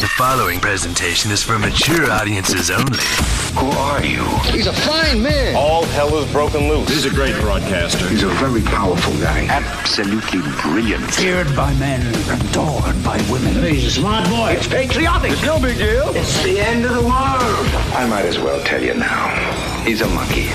The following presentation is for mature audiences only. Who are you? He's a fine man. All hell is broken loose. He's a great broadcaster. He's a very powerful guy. Absolutely brilliant. Feared by men, adored by women. He's a smart boy. It's patriotic. It's no big deal. It's the end of the world. I might as well tell you now. He's a monkey.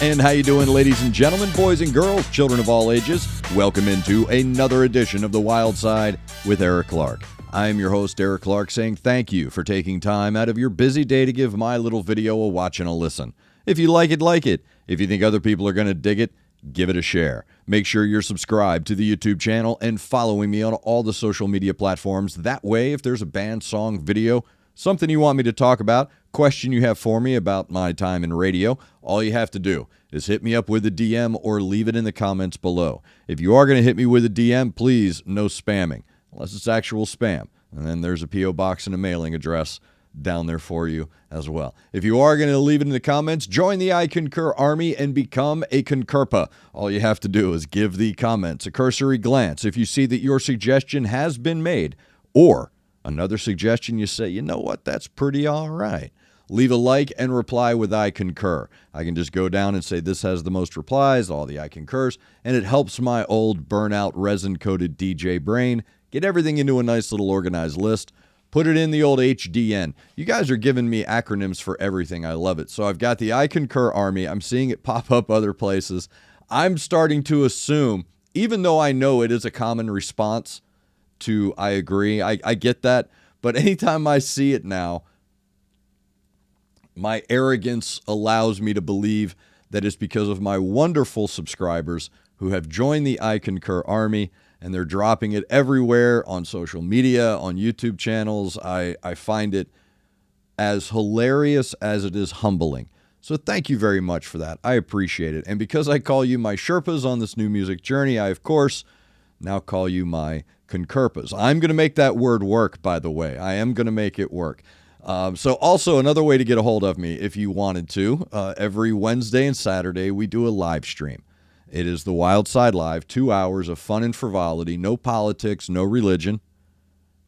And how you doing, ladies and gentlemen, boys and girls, children of all ages? Welcome into another edition of The Wyldeside with Eric Clark. I'm your host, Eric Clark, saying thank you for taking time out of your busy day to give my little video a watch and a listen. If you like it, like it. If you think other people are going to dig it, give it a share. Make sure you're subscribed to the YouTube channel and following me on all the social media platforms. That way, if there's a band, song, video, something you want me to talk about, question you have for me about my time in radio, all you have to do is hit me up with a DM or leave it in the comments below. If you are going to hit me with a DM, please, no spamming, unless it's actual spam. And then there's a P.O. box and a mailing address down there for you as well. If you are going to leave it in the comments, join the I Concur Army and become a Concurpa. All you have to do is give the comments a cursory glance. If you see that your suggestion has been made, or another suggestion you say, you know what, that's pretty all right, leave a like and reply with I concur. I can just go down and say this has the most replies, all the I concurs, and it helps my old burnout resin-coated DJ brain get everything into a nice little organized list, put it in the old HDN. You guys are giving me acronyms for everything. I love it. So I've got the I Concur Army. I'm seeing it pop up other places. I'm starting to assume, even though I know it is a common response to I agree, I get that, but anytime I see it now, my arrogance allows me to believe that it's because of my wonderful subscribers who have joined the I Concur Army, and they're dropping it everywhere on social media, on YouTube channels. I find it as hilarious as it is humbling. So thank you very much for that. I appreciate it. And because I call you my Sherpas on this new music journey, I, of course, now call you my Concurpas. I'm going to make that word work, by the way. I am going to make it work. So also another way to get a hold of me, if you wanted to, every Wednesday and Saturday, we do a live stream. It is the Wyldeside Live, 2 hours of fun and frivolity, no politics, no religion.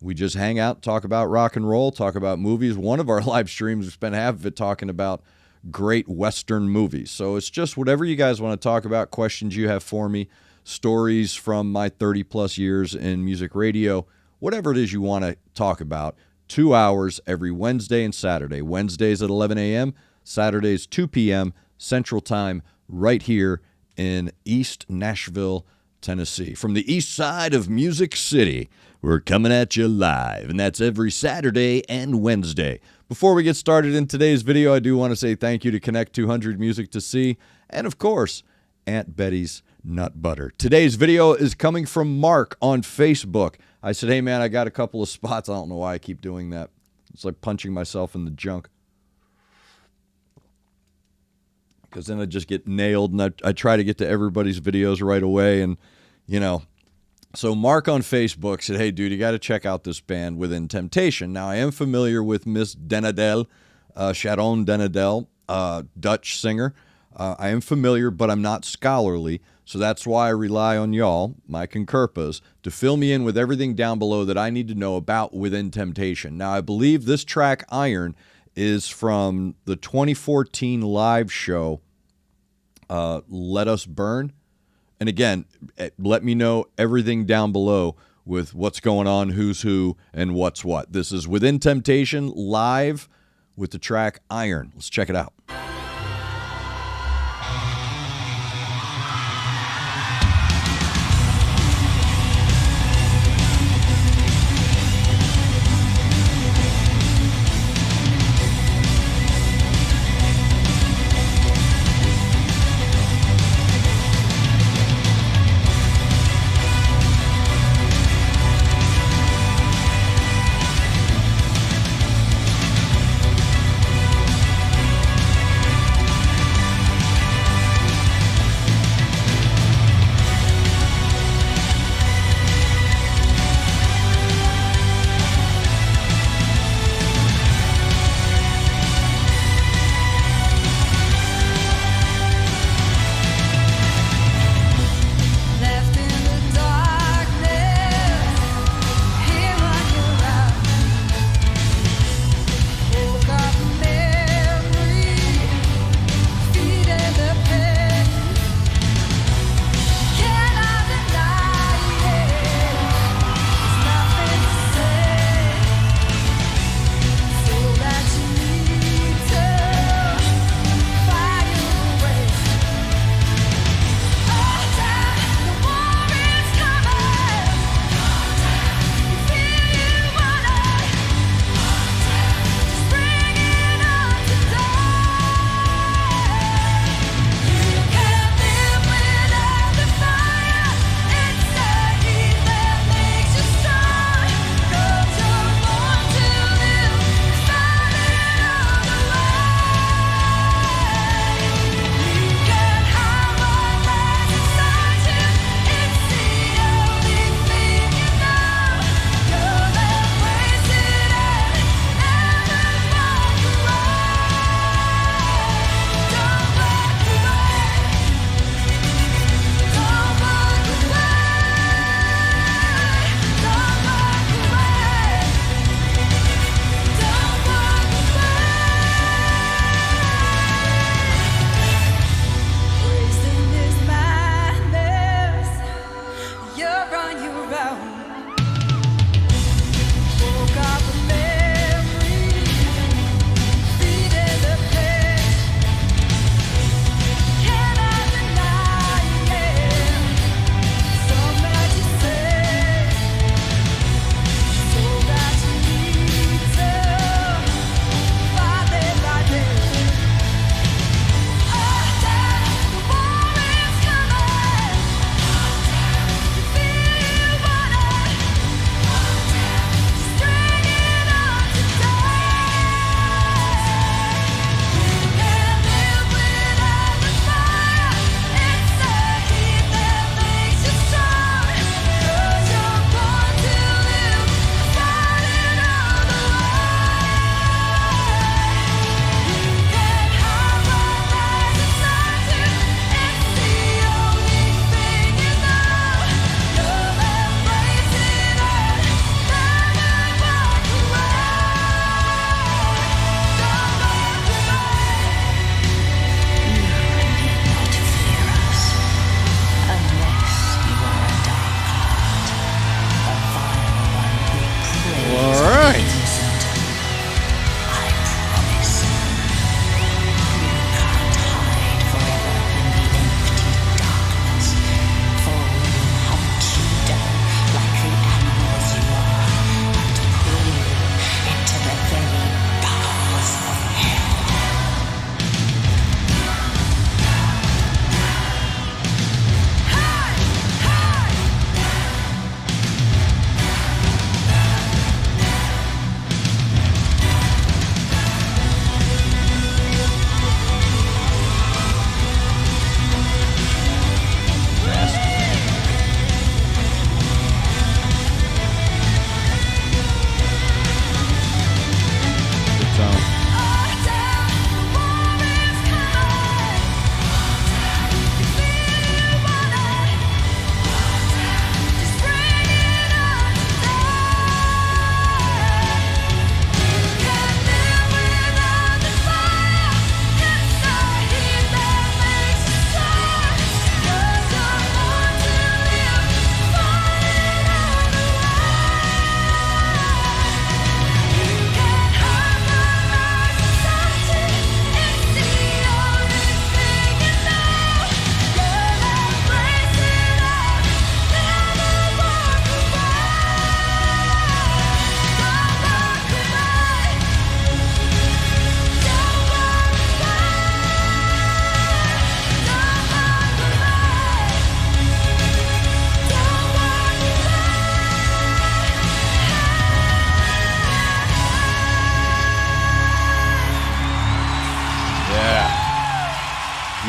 We just hang out, talk about rock and roll, talk about movies. One of our live streams, we spent half of it talking about great Western movies. So it's just whatever you guys want to talk about, questions you have for me, stories from my 30-plus years in music radio, whatever it is you want to talk about. 2 hours every Wednesday and Saturday. Wednesdays at 11 a.m., Saturdays 2 p.m. Central Time, right here in East Nashville, Tennessee. From the east side of Music City, we're coming at you live, and that's every Saturday and Wednesday. Before we get started in today's video, I do want to say thank you to Connect 200 Music to See, and of course, Aunt Betty's Nut Butter. Today's video is coming from Mark on Facebook. I said, hey man, I got a couple of spots. I don't know why I keep doing that. It's like punching myself in the junk. Because then I just get nailed, and I try to get to everybody's videos right away. And, you know, so Mark on Facebook said, hey, dude, you got to check out this band Within Temptation. Now, I am familiar with Miss Denadel, Sharon Denadel, Dutch singer. I am familiar, but I'm not scholarly. So that's why I rely on y'all, my Concurpas, to fill me in with everything down below that I need to know about Within Temptation. Now, I believe this track, Iron, is from the 2014 live show, Let Us Burn. And again, let me know everything down below with what's going on, who's who, and what's what. This is Within Temptation live with the track Iron. Let's check it out.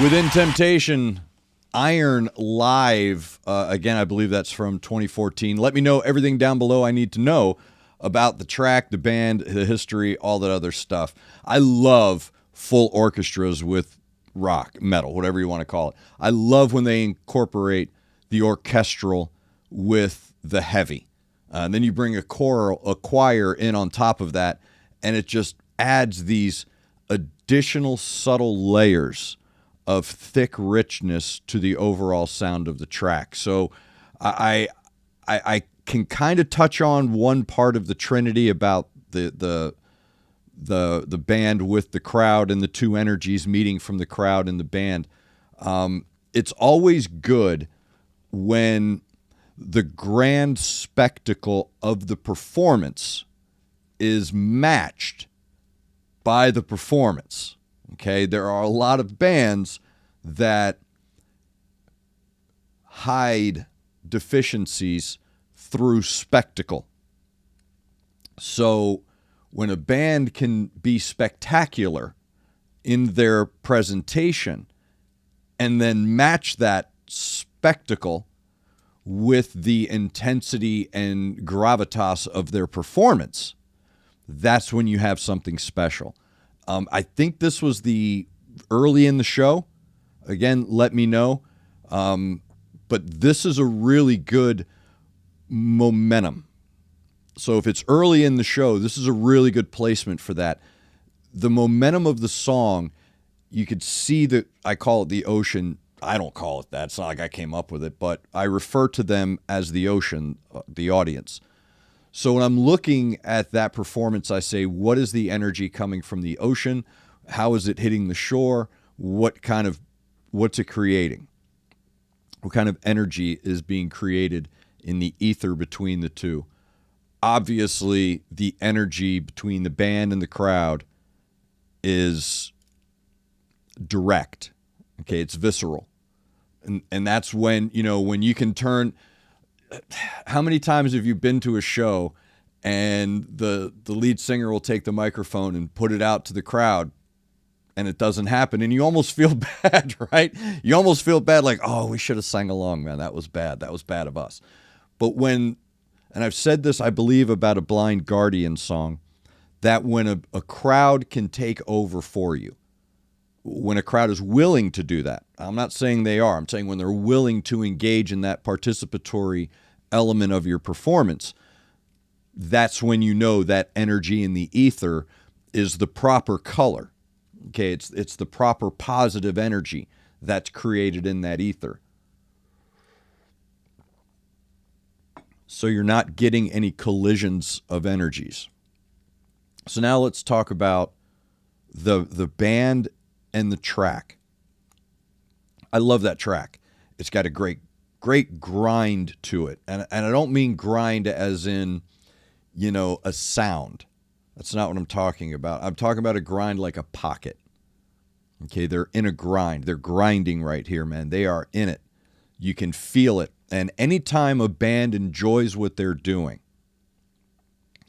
Within Temptation, Iron Live. Again, I believe that's from 2014. Let me know everything down below I need to know about the track, the band, the history, all that other stuff. I love full orchestras with rock, metal, whatever you want to call it. I love when they incorporate the orchestral with the heavy. And then you bring a choir in on top of that, and it just adds these additional subtle layers of thick richness to the overall sound of the track. So I can kind of touch on one part of the Trinity about the band with the crowd and the two energies meeting from the crowd and the band. It's always good when the grand spectacle of the performance is matched by the performance. Okay, there are a lot of bands that hide deficiencies through spectacle. So when a band can be spectacular in their presentation and then match that spectacle with the intensity and gravitas of their performance, that's when you have something special. I think this was the early in the show. Again, let me know. But this is a really good momentum. So if it's early in the show, this is a really good placement for that. The momentum of the song, you could see that I call it the ocean. I don't call it that. It's not like I came up with it, but I refer to them as the ocean, the audience. So when I'm looking at that performance, I say, what is the energy coming from the ocean? How is it hitting the shore? What's it creating? What kind of energy is being created in the ether between the two? Obviously, the energy between the band and the crowd is direct. Okay, it's visceral. And that's when, when you can turn. How many times have you been to a show and the lead singer will take the microphone and put it out to the crowd and it doesn't happen, and you almost feel bad, right? You almost feel bad, like, oh, we should have sang along, man. That was bad. That was bad of us. But and I've said this, I believe, about a Blind Guardian song, that when a crowd can take over for you, when a crowd is willing to do that, I'm not saying they are, I'm saying when they're willing to engage in that participatory element of your performance, that's when you know that energy in the ether is the proper color. Okay, it's the proper positive energy that's created in that ether. So you're not getting any collisions of energies. So now let's talk about the band and the track. I love that track. It's got a great grind to it. And I don't mean grind as in, a sound. That's not what I'm talking about. I'm talking about a grind like a pocket. Okay, they're in a grind. They're grinding right here, man. They are in it. You can feel it. And anytime a band enjoys what they're doing,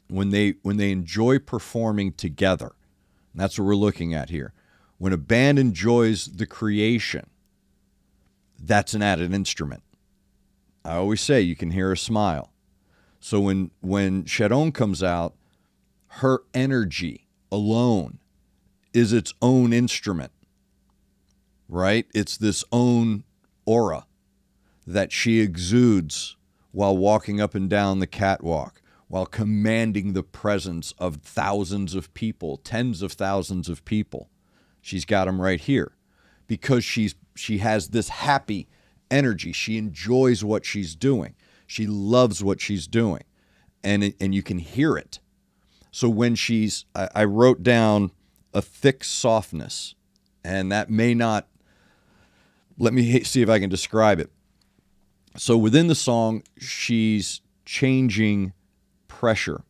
when they enjoy performing together, and that's what we're looking at here. When a band enjoys the creation, that's an added instrument. I always say you can hear a smile. So when Sharon comes out, her energy alone is its own instrument, right? It's this own aura that she exudes while walking up and down the catwalk, while commanding the presence of thousands of people, tens of thousands of people. She's got them right here because she has this happy energy. She enjoys what she's doing. She loves what she's doing, and you can hear it. So when I wrote down a thick softness, and that may not, let me see if I can describe it. So within the song, she's changing pressure,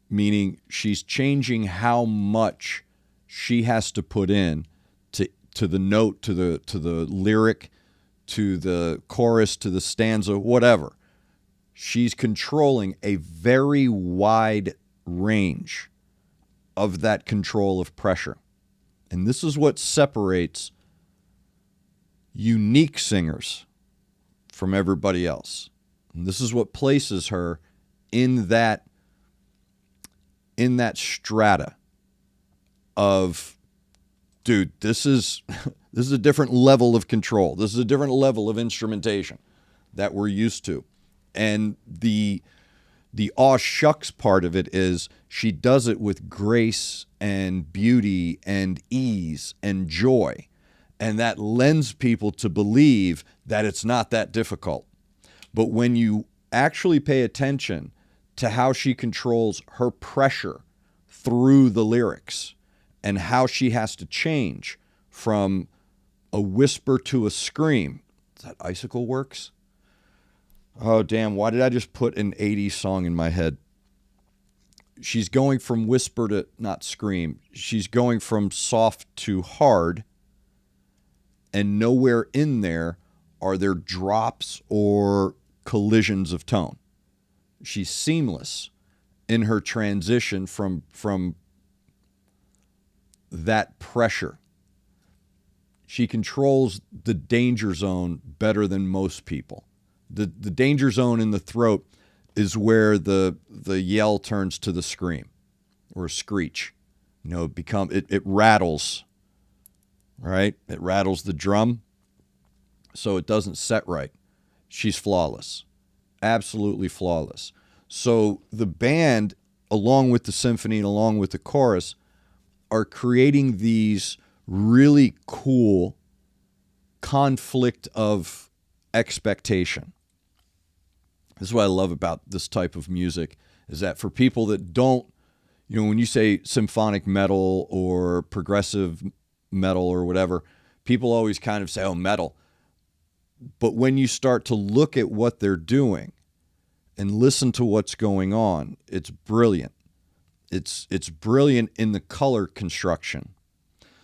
meaning she's changing how much she has to put in to the note, to the lyric, to the chorus, to the stanza, whatever. She's controlling a very wide range of that control of pressure. And this is what separates unique singers from everybody else. And this is what places her in that strata of, dude, this is a different level of control. This is a different level of instrumentation that we're used to. And the aw shucks part of it is she does it with grace and beauty and ease and joy. And that lends people to believe that it's not that difficult. But when you actually pay attention to how she controls her pressure through the lyrics and how she has to change from a whisper to a scream. Is that Icicle Works? Oh, damn. Why did I just put an 80s song in my head? She's going from whisper to not scream. She's going from soft to hard. And nowhere in there are there drops or collisions of tone. She's seamless in her transition from that pressure. She controls the danger zone better than most people. The danger zone in the throat is where the yell turns to the scream or a screech. You know, it rattles, right? It rattles the drum, so it doesn't set right. She's flawless, absolutely flawless. So the band, along with the symphony and along with the chorus, are creating these really cool conflict of expectation. This is what I love about this type of music, is that for people that don't, you know, when you say symphonic metal or progressive metal or whatever, people always kind of say, oh, metal. But when you start to look at what they're doing and listen to what's going on, it's brilliant. It's brilliant in the color construction.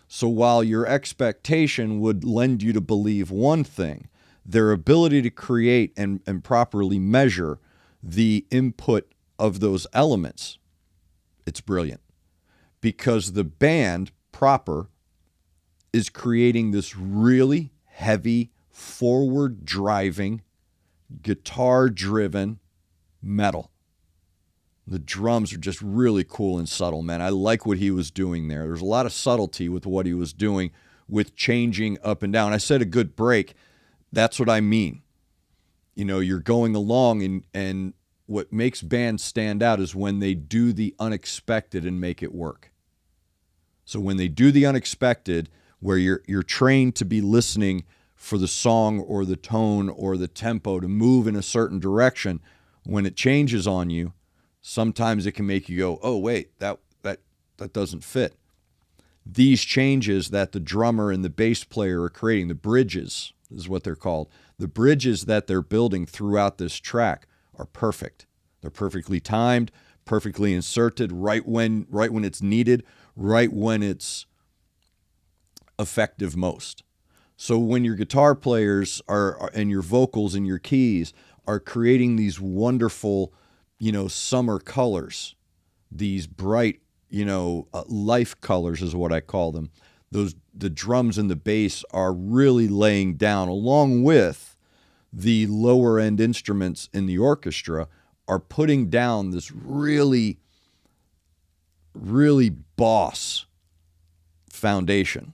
So while your expectation would lend you to believe one thing, their ability to create and properly measure the input of those elements, it's brilliant. Because the band proper is creating this really heavy, forward-driving, guitar-driven metal. The drums are just really cool and subtle, man. I like what he was doing there. There's a lot of subtlety with what he was doing with changing up and down. I said a good break. That's what I mean. You know, you're going along, and what makes bands stand out is when they do the unexpected and make it work. So when they do the unexpected, where you're trained to be listening for the song or the tone or the tempo to move in a certain direction, when it changes on you, sometimes it can make you go, oh, wait, that doesn't fit. These changes that the drummer and the bass player are creating, the bridges is what they're called, the bridges that they're building throughout this track are perfect. They're perfectly timed, perfectly inserted, right when it's needed, right when it's effective most. So when your guitar players are and your vocals and your keys are creating these wonderful, summer colors, these bright, life colors is what I call them. The drums and the bass are really laying down, along with the lower end instruments in the orchestra, are putting down this really, really boss foundation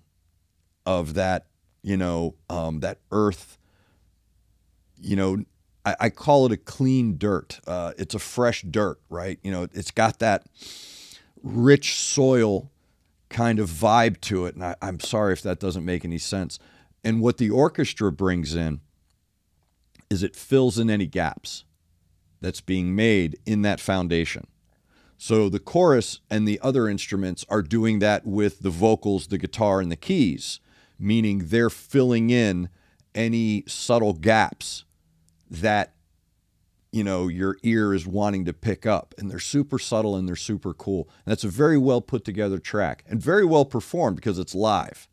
of that, that earth, I call it a clean dirt. It's a fresh dirt, right? It's got that rich soil kind of vibe to it. And I'm sorry if that doesn't make any sense. And what the orchestra brings in is it fills in any gaps that's being made in that foundation. So the chorus and the other instruments are doing that with the vocals, the guitar, and the keys, meaning they're filling in any subtle gaps that, your ear is wanting to pick up. And they're super subtle and they're super cool. And that's a very well put together track and very well performed because it's live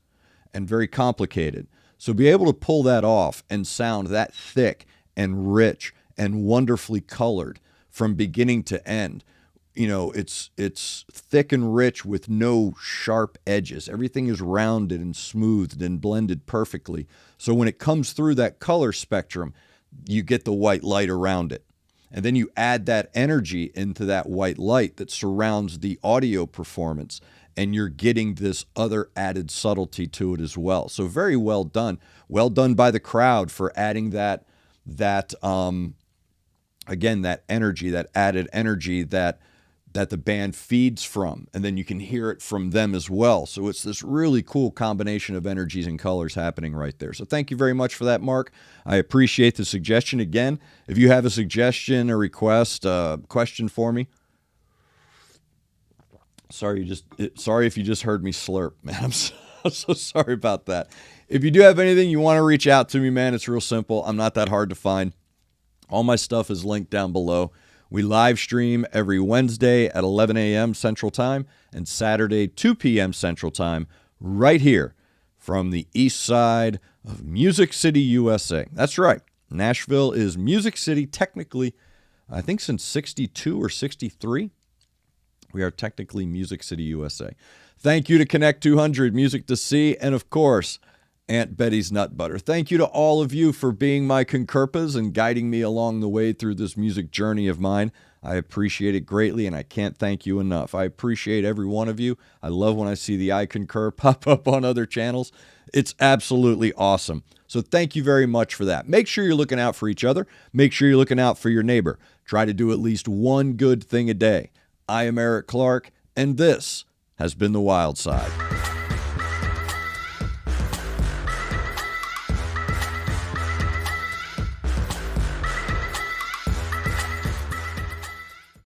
and very complicated. So be able to pull that off and sound that thick and rich and wonderfully colored from beginning to end it's thick and rich with no sharp edges. Everything is rounded and smoothed and blended perfectly. So when it comes through that color spectrum, you get the white light around it. And then you add that energy into that white light that surrounds the audio performance, and you're getting this other added subtlety to it as well. So very well done. Well done by the crowd for adding that again, that energy, that added energy that the band feeds from, and then you can hear it from them as well. So it's this really cool combination of energies and colors happening right there. So thank you very much for that, Mark. I appreciate the suggestion. Again, if you have a suggestion, a request, a question for me, sorry if you just heard me slurp, man. I'm so sorry about that. If you do have anything you want to reach out to me, man, it's real simple. I'm not that hard to find. All my stuff is linked down below. We live stream every Wednesday at 11 a.m. Central Time and Saturday 2 p.m. Central Time right here from the east side of Music City, USA. That's right. Nashville is Music City technically, I think since 62 or 63. We are technically Music City, USA. Thank you to Connect 200, Music to See, and of course, Aunt Betty's Nut Butter. Thank you to all of you for being my concurpas and guiding me along the way through this music journey of mine. I appreciate it greatly, and I can't thank you enough. I appreciate every one of you. I love when I see the I Concur pop up on other channels. It's absolutely awesome. So thank you very much for that. Make sure you're looking out for each other. Make sure you're looking out for your neighbor. Try to do at least one good thing a day. I am Eric Clark, and this has been The Wyldeside.